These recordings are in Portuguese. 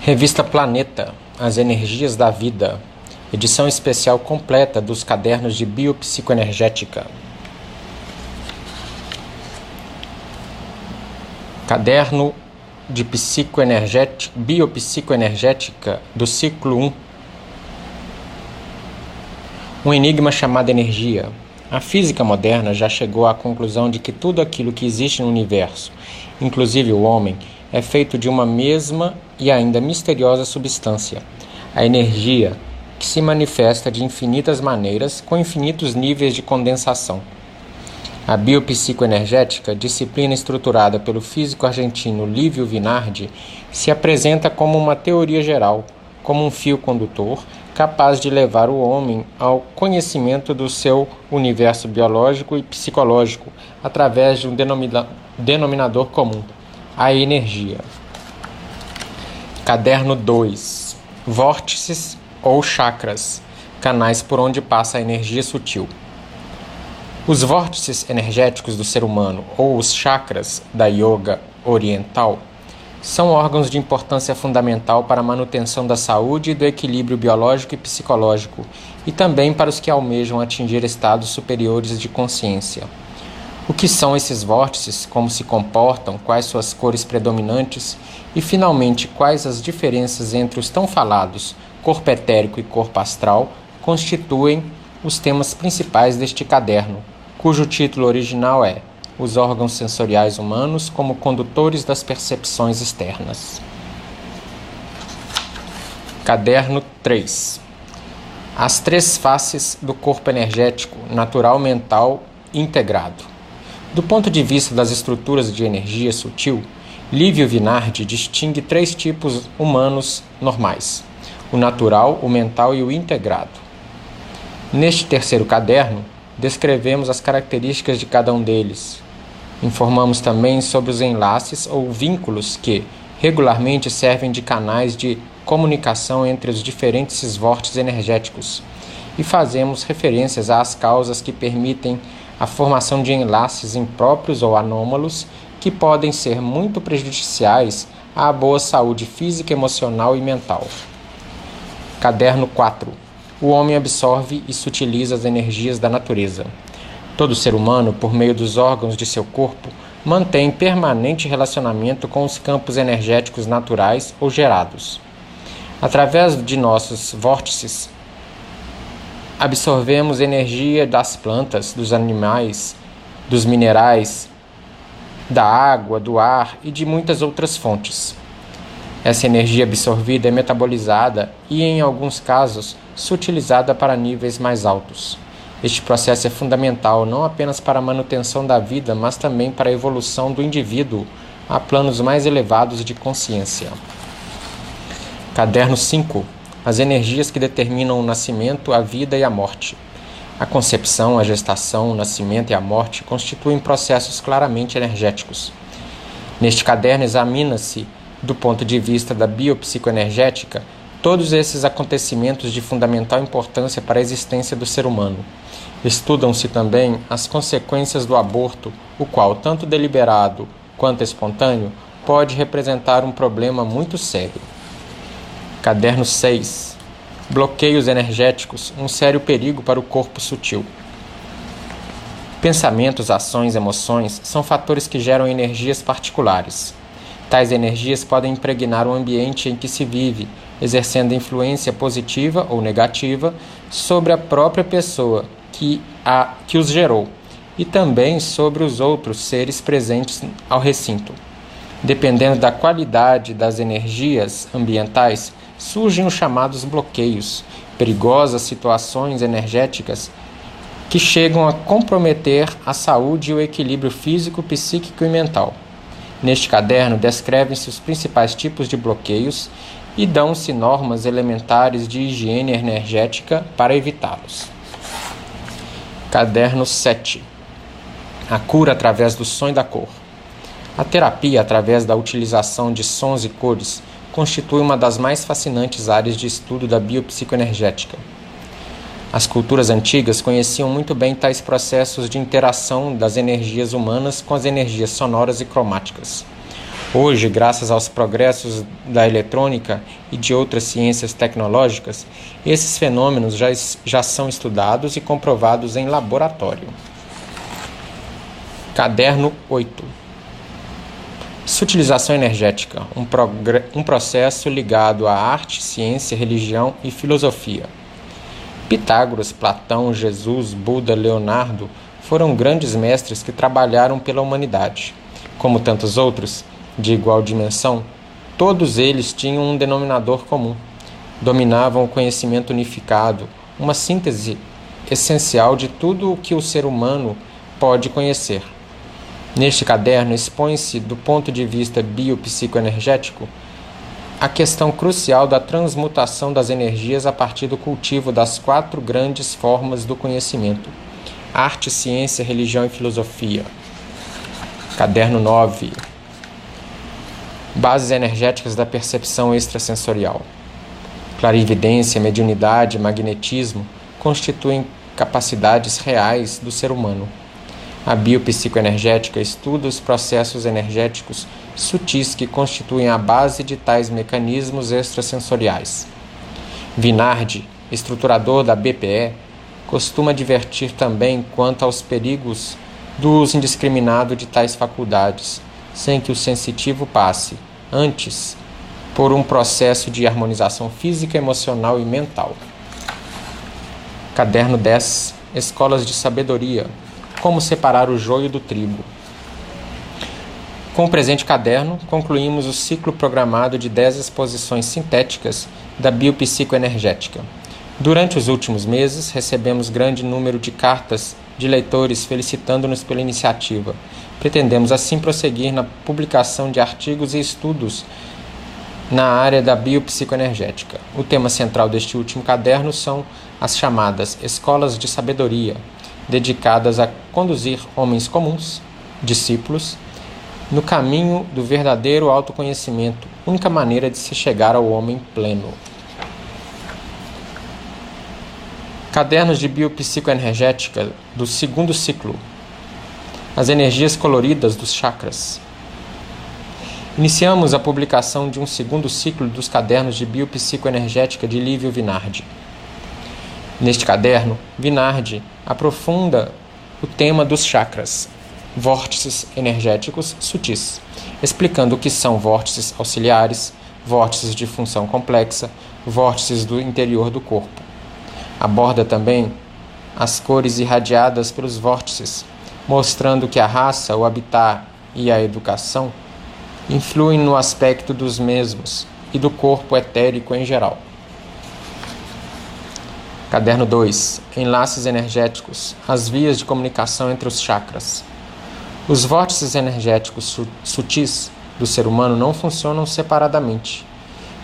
Revista Planeta, As Energias da Vida, edição especial completa dos cadernos de biopsicoenergética. Caderno de biopsicoenergética do ciclo 1. Um enigma chamado energia. A física moderna já chegou à conclusão de que tudo aquilo que existe no universo, inclusive o homem, é feito de uma mesma e ainda misteriosa substância, a energia, que se manifesta de infinitas maneiras com infinitos níveis de condensação. A biopsicoenergética, disciplina estruturada pelo físico argentino Lívio Vinardi, se apresenta como uma teoria geral, como um fio condutor, capaz de levar o homem ao conhecimento do seu universo biológico e psicológico, através de um denominador comum, a energia. Caderno 2. Vórtices ou chakras, canais por onde passa a energia sutil. Os vórtices energéticos do ser humano, ou os chakras da yoga oriental, são órgãos de importância fundamental para a manutenção da saúde e do equilíbrio biológico e psicológico, e também para os que almejam atingir estados superiores de consciência. O que são esses vórtices, como se comportam, quais suas cores predominantes e, finalmente, quais as diferenças entre os tão falados corpo etérico e corpo astral, constituem os temas principais deste caderno, cujo título original é Os órgãos sensoriais humanos como condutores das percepções externas. Caderno 3. As três faces do corpo energético, natural, mental e integrado. Do ponto de vista das estruturas de energia sutil, Lívio Vinardi distingue três tipos humanos normais: o natural, o mental e o integrado. Neste terceiro caderno, descrevemos as características de cada um deles. Informamos também sobre os enlaces ou vínculos que, regularmente, servem de canais de comunicação entre os diferentes vórtices energéticos e fazemos referências às causas que permitem a formação de enlaces impróprios ou anômalos que podem ser muito prejudiciais à boa saúde física, emocional e mental. Caderno 4. O homem absorve e sutiliza as energias da natureza. Todo ser humano, por meio dos órgãos de seu corpo, mantém permanente relacionamento com os campos energéticos naturais ou gerados. Através de nossos vórtices, absorvemos energia das plantas, dos animais, dos minerais, da água, do ar e de muitas outras fontes. Essa energia absorvida é metabolizada e, em alguns casos, sutilizada para níveis mais altos. Este processo é fundamental não apenas para a manutenção da vida, mas também para a evolução do indivíduo a planos mais elevados de consciência. Caderno 5. As energias que determinam o nascimento, a vida e a morte. A concepção, a gestação, o nascimento e a morte constituem processos claramente energéticos. Neste caderno examina-se, do ponto de vista da biopsicoenergética, todos esses acontecimentos de fundamental importância para a existência do ser humano. Estudam-se também as consequências do aborto, o qual, tanto deliberado quanto espontâneo, pode representar um problema muito sério. Caderno 6. Bloqueios energéticos, um sério perigo para o corpo sutil. Pensamentos, ações, emoções são fatores que geram energias particulares. Tais energias podem impregnar o ambiente em que se vive, exercendo influência positiva ou negativa sobre a própria pessoa que os gerou e também sobre os outros seres presentes ao recinto. Dependendo da qualidade das energias ambientais, surgem os chamados bloqueios, perigosas situações energéticas que chegam a comprometer a saúde e o equilíbrio físico, psíquico e mental. Neste caderno, descrevem-se os principais tipos de bloqueios e dão-se normas elementares de higiene energética para evitá-los. Caderno 7. A cura através do som e da cor. A terapia, através da utilização de sons e cores, constitui uma das mais fascinantes áreas de estudo da biopsicoenergética. As culturas antigas conheciam muito bem tais processos de interação das energias humanas com as energias sonoras e cromáticas. Hoje, graças aos progressos da eletrônica e de outras ciências tecnológicas, esses fenômenos já são estudados e comprovados em laboratório. Caderno 8. Sutilização energética, um processo ligado à arte, ciência, religião e filosofia. Pitágoras, Platão, Jesus, Buda, Leonardo foram grandes mestres que trabalharam pela humanidade. Como tantos outros, de igual dimensão, todos eles tinham um denominador comum. Dominavam o conhecimento unificado, uma síntese essencial de tudo o que o ser humano pode conhecer. Neste caderno expõe-se, do ponto de vista biopsicoenergético, a questão crucial da transmutação das energias a partir do cultivo das 4 grandes formas do conhecimento: arte, ciência, religião e filosofia. Caderno 9. Bases energéticas da percepção extrasensorial. Clarividência, mediunidade, magnetismo constituem capacidades reais do ser humano. A biopsicoenergética estuda os processos energéticos sutis que constituem a base de tais mecanismos extrasensoriais. Vinardi, estruturador da BPE, costuma advertir também quanto aos perigos do uso indiscriminado de tais faculdades, sem que o sensitivo passe, antes, por um processo de harmonização física, emocional e mental. Caderno 10. Escolas de sabedoria. Como separar o joio do trigo. Com o presente caderno, concluímos o ciclo programado de 10 exposições sintéticas da biopsicoenergética. Durante os últimos meses, recebemos grande número de cartas de leitores felicitando-nos pela iniciativa. Pretendemos assim prosseguir na publicação de artigos e estudos na área da biopsicoenergética. O tema central deste último caderno são as chamadas escolas de sabedoria, dedicadas a conduzir homens comuns, discípulos, no caminho do verdadeiro autoconhecimento, única maneira de se chegar ao homem pleno. Cadernos de biopsicoenergética do segundo ciclo. As energias coloridas dos chakras. Iniciamos a publicação de um segundo ciclo dos cadernos de biopsicoenergética de Lívio Vinardi. Neste caderno, Vinardi aprofunda o tema dos chakras, vórtices energéticos sutis, explicando o que são vórtices auxiliares, vórtices de função complexa, vórtices do interior do corpo. Aborda também as cores irradiadas pelos vórtices, mostrando que a raça, o habitat e a educação influem no aspecto dos mesmos e do corpo etérico em geral. Caderno 2. Enlaces energéticos. As vias de comunicação entre os chakras. Os vórtices energéticos sutis do ser humano não funcionam separadamente.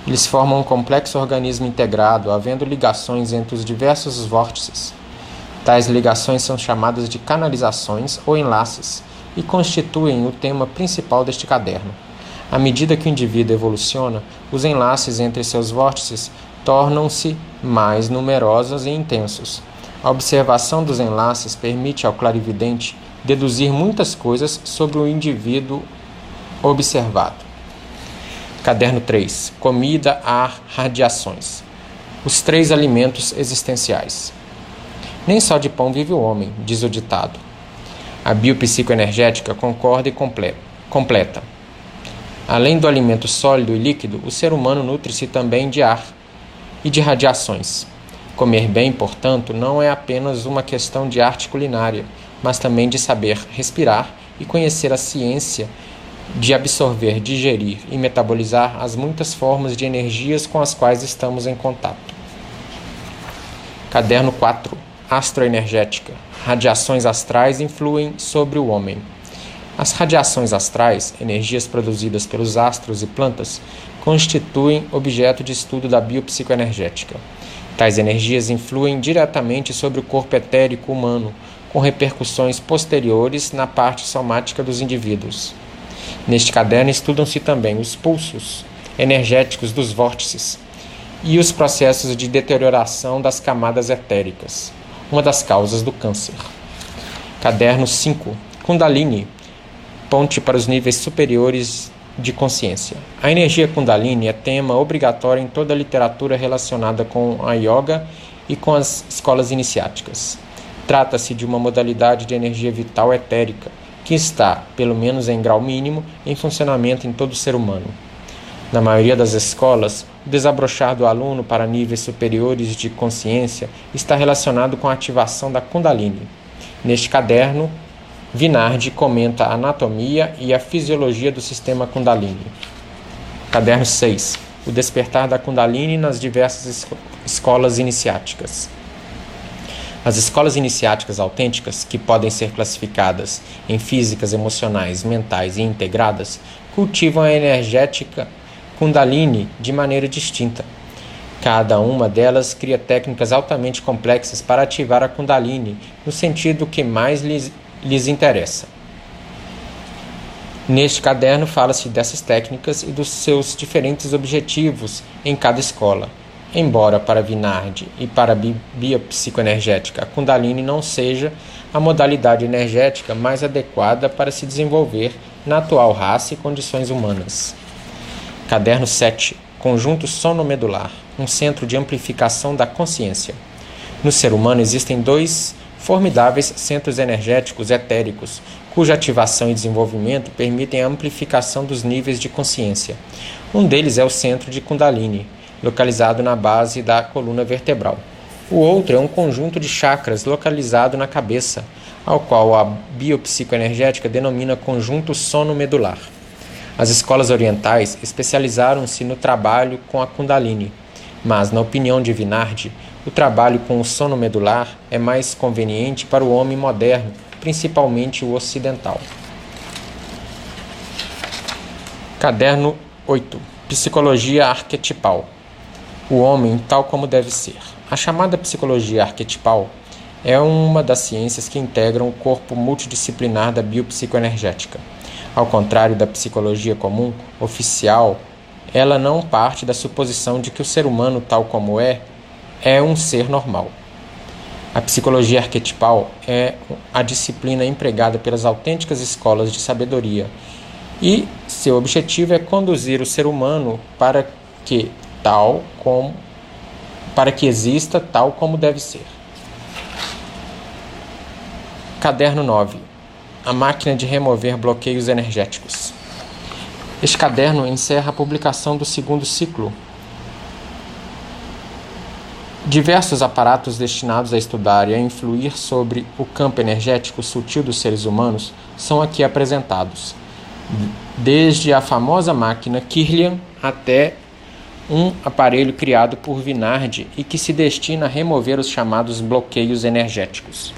Eles formam um complexo organismo integrado, havendo ligações entre os diversos vórtices. Tais ligações são chamadas de canalizações ou enlaces e constituem o tema principal deste caderno. À medida que o indivíduo evoluciona, os enlaces entre seus vórtices tornam-se mais numerosos e intensos. A observação dos enlaces permite ao clarividente deduzir muitas coisas sobre o indivíduo observado. Caderno 3. Comida, ar, radiações. Os 3 alimentos existenciais. Nem só de pão vive o homem, diz o ditado. A biopsicoenergética concorda e completa. Além do alimento sólido e líquido, o ser humano nutre-se também de ar e de radiações. Comer bem, portanto, não é apenas uma questão de arte culinária, mas também de saber respirar e conhecer a ciência de absorver, digerir e metabolizar as muitas formas de energias com as quais estamos em contato. Caderno 4. Astroenergética. Radiações astrais influem sobre o homem. As radiações astrais, energias produzidas pelos astros e plantas, constituem objeto de estudo da biopsicoenergética. Tais energias influem diretamente sobre o corpo etérico humano, com repercussões posteriores na parte somática dos indivíduos. Neste caderno estudam-se também os pulsos energéticos dos vórtices e os processos de deterioração das camadas etéricas, uma das causas do câncer. Caderno 5. Kundalini, ponte para os níveis superiores de consciência. A energia Kundalini é tema obrigatório em toda a literatura relacionada com a yoga e com as escolas iniciáticas. Trata-se de uma modalidade de energia vital etérica que está, pelo menos em grau mínimo, em funcionamento em todo ser humano. Na maioria das escolas, o desabrochar do aluno para níveis superiores de consciência está relacionado com a ativação da Kundalini. Neste caderno, Vinardi comenta a anatomia e a fisiologia do sistema Kundalini. Caderno 6. O despertar da Kundalini nas diversas escolas iniciáticas. As escolas iniciáticas autênticas, que podem ser classificadas em físicas, emocionais, mentais e integradas, cultivam a energética Kundalini de maneira distinta. Cada uma delas cria técnicas altamente complexas para ativar a Kundalini no sentido que mais lhes interessa. Neste caderno fala-se dessas técnicas e dos seus diferentes objetivos em cada escola. Embora para Vinardi e para a biopsicoenergética a Kundalini não seja a modalidade energética mais adequada para se desenvolver na atual raça e condições humanas. Caderno 7. Conjunto sonomedular, um centro de amplificação da consciência. No ser humano existem dois formidáveis centros energéticos etéricos, cuja ativação e desenvolvimento permitem a amplificação dos níveis de consciência. Um deles é o centro de Kundalini, localizado na base da coluna vertebral. O outro é um conjunto de chakras localizado na cabeça, ao qual a biopsicoenergética denomina conjunto sonomedular. As escolas orientais especializaram-se no trabalho com a Kundalini, mas, na opinião de Vinardi, o trabalho com o sono medular é mais conveniente para o homem moderno, principalmente o ocidental. Caderno 8. Psicologia arquetipal. O homem tal como deve ser. A chamada psicologia arquetipal é uma das ciências que integram o corpo multidisciplinar da biopsicoenergética. Ao contrário da psicologia comum, oficial, ela não parte da suposição de que o ser humano tal como é um ser normal. A psicologia arquetipal é a disciplina empregada pelas autênticas escolas de sabedoria e seu objetivo é conduzir o ser humano para que exista tal como deve ser. Caderno 9. A máquina de remover bloqueios energéticos. Este caderno encerra a publicação do segundo ciclo. Diversos aparatos destinados a estudar e a influir sobre o campo energético sutil dos seres humanos são aqui apresentados, desde a famosa máquina Kirlian até um aparelho criado por Vinardi e que se destina a remover os chamados bloqueios energéticos.